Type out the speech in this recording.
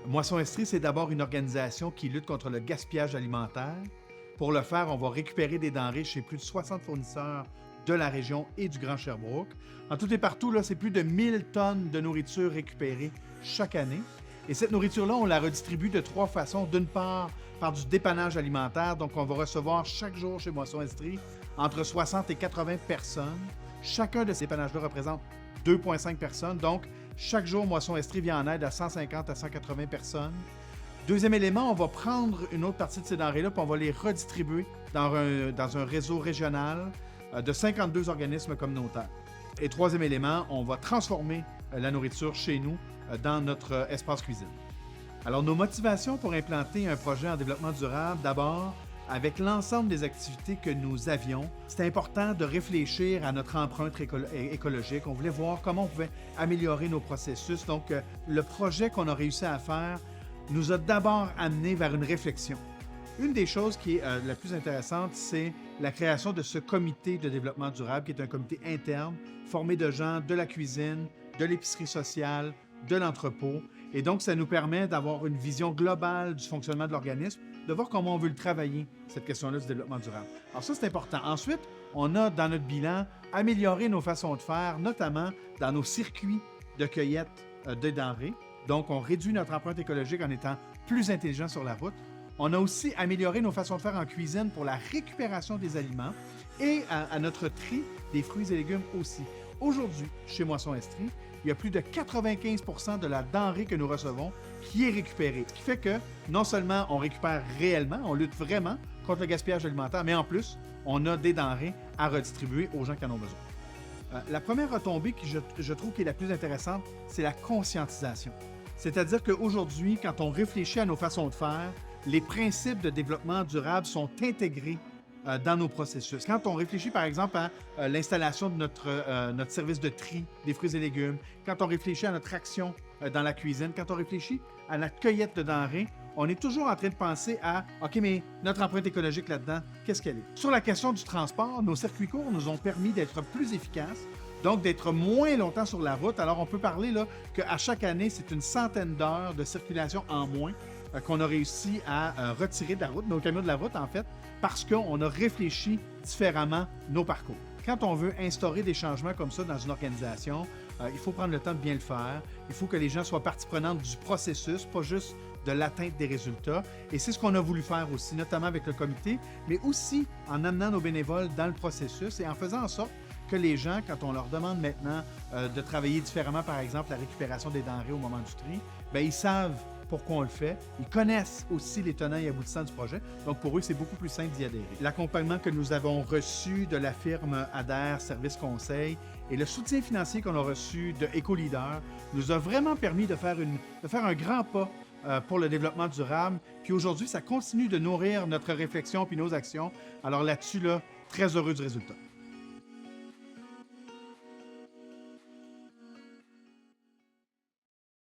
Moisson Estrie, c'est d'abord une organisation qui lutte contre le gaspillage alimentaire. Pour le faire, on va récupérer des denrées chez plus de 60 fournisseurs de la région et du Grand Sherbrooke. En tout et partout, là, c'est plus de 1000 tonnes de nourriture récupérée chaque année. Et cette nourriture-là, on la redistribue de 3 façons. D'une part, par du dépannage alimentaire. Donc, on va recevoir chaque jour chez Moisson Estrie entre 60 et 80 personnes. Chacun de ces dépannages-là représente 2,5 personnes. Donc, chaque jour, Moisson Estrie vient en aide à 150 à 180 personnes. Deuxième élément, on va prendre une autre partie de ces denrées-là puis on va les redistribuer dans un réseau régional de 52 organismes communautaires. Et troisième élément, on va transformer la nourriture chez nous dans notre espace cuisine. Alors, nos motivations pour implanter un projet en développement durable, d'abord, avec l'ensemble des activités que nous avions, c'était important de réfléchir à notre empreinte écologique. On voulait voir comment on pouvait améliorer nos processus. Donc, le projet qu'on a réussi à faire nous a d'abord amené vers une réflexion. Une des choses qui est la plus intéressante, c'est la création de ce comité de développement durable, qui est un comité interne, formé de gens de la cuisine, de l'épicerie sociale, de l'entrepôt. Et donc, ça nous permet d'avoir une vision globale du fonctionnement de l'organisme, de voir comment on veut le travailler, cette question-là du développement durable. Alors ça, c'est important. Ensuite, on a dans notre bilan amélioré nos façons de faire, notamment dans nos circuits de cueillette de denrées. Donc, on réduit notre empreinte écologique en étant plus intelligent sur la route. On a aussi amélioré nos façons de faire en cuisine pour la récupération des aliments et à notre tri des fruits et légumes aussi. Aujourd'hui, chez Moisson Estrie, il y a plus de 95% de la denrée que nous recevons qui est récupérée. Ce qui fait que non seulement on récupère réellement, on lutte vraiment contre le gaspillage alimentaire, mais en plus, on a des denrées à redistribuer aux gens qui en ont besoin. La première retombée qui je trouve qui est la plus intéressante, c'est la conscientisation. C'est-à-dire qu'aujourd'hui, quand on réfléchit à nos façons de faire, les principes de développement durable sont intégrés dans nos processus. Quand on réfléchit, par exemple, à l'installation de notre service de tri des fruits et légumes, quand on réfléchit à notre action dans la cuisine, quand on réfléchit à la cueillette de denrées, on est toujours en train de penser à « OK, mais notre empreinte écologique là-dedans, qu'est-ce qu'elle est? » Sur la question du transport, nos circuits courts nous ont permis d'être plus efficaces, donc d'être moins longtemps sur la route. Alors, on peut parler là qu'à chaque année, c'est une centaine d'heures de circulation en moins qu'on a réussi à retirer de la route, nos camions de la route en fait, parce qu'on a réfléchi différemment nos parcours. Quand on veut instaurer des changements comme ça dans une organisation, il faut prendre le temps de bien le faire. Il faut que les gens soient partie prenante du processus, pas juste de l'atteinte des résultats. Et c'est ce qu'on a voulu faire aussi, notamment avec le comité, mais aussi en amenant nos bénévoles dans le processus et en faisant en sorte que les gens, quand on leur demande maintenant de travailler différemment, par exemple, la récupération des denrées au moment du tri, bien, ils savent pourquoi on le fait. Ils connaissent aussi les tenants et aboutissants du projet. Donc, pour eux, c'est beaucoup plus simple d'y adhérer. L'accompagnement que nous avons reçu de la firme Adhère Service Conseil et le soutien financier qu'on a reçu de EcoLeader nous a vraiment permis de faire un grand pas pour le développement durable. Puis aujourd'hui, ça continue de nourrir notre réflexion puis nos actions. Alors là-dessus, très heureux du résultat.